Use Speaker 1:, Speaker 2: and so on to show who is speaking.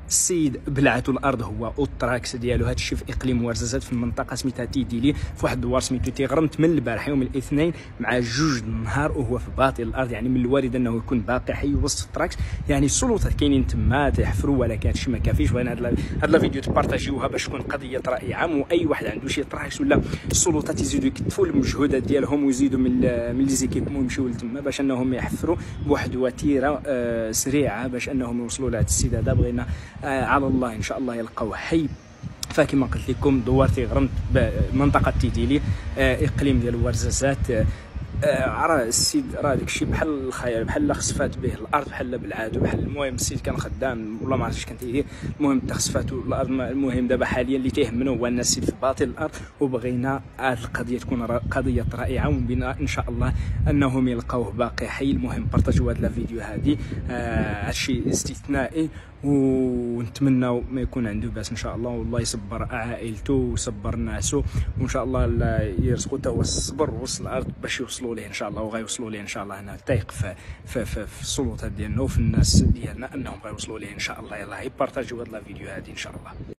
Speaker 1: السيد بلعته الارض هو اوتراكس ديالو. هذا الشيء في اقليم ورزازات في المنطقه سميتها تيديلي في واحد الدوار سميتو تيغرمت من البارح يوم الاثنين مع 2 النهار وهو في باطن الارض. يعني من الوارد انه يكون باقي حي وسط التراكس. يعني السلطات كاينين تما تيحفروا ولكن هادشي ما كافيش. بغينا هذا الفيديو تبارطاجيوها باش تكون قضيه راي عام، واي واحد عنده شي تراكس ولا السلطات يزيدوا يكثفوا المجهودات ديالهم ويزيدوا من لي زيكيبمون يمشيو لتما باش انهم يحفروا بواحد وتيره سريعه باش انهم يوصلوا لهذا السيد هذا. بغينا على الله ان شاء الله يلقاوه حي. فكما قلت لكم دوار تيغرمت منطقه تيديلي اقليم ديال ورزازات. راه السيد راه داكشي بحال الخيال، بحال خسفات به الارض بحال بالعادو بحال. المهم السيد كان خدام ولا ما عرفتش كان تيدير. المهم خسفاتو الارض. المهم دابا حاليا اللي تيهمنا هو ان السيد في باطن الارض، وبغينا هذه القضيه تكون قضيه رائعه وبنا ان شاء الله انهم يلقاوه باقي حي. المهم بارطاجيو هذا الفيديو هذه. هادشي استثنائي ونتمنى ما يكون عنده باس ان شاء الله، والله يصبر عائلته ويصبر ناسه، وان شاء الله يرزقو حتى هو الصبر وسط الارض باش يوصلوا ليه ان شاء الله. وغيوصلوا ليه ان شاء الله. انا تايق في السلطات ديالنا وفي الناس ديالنا انهم غيوصلوا ليه ان شاء الله. يلاه يبارطاجيو هذا الفيديو هذه ان شاء الله.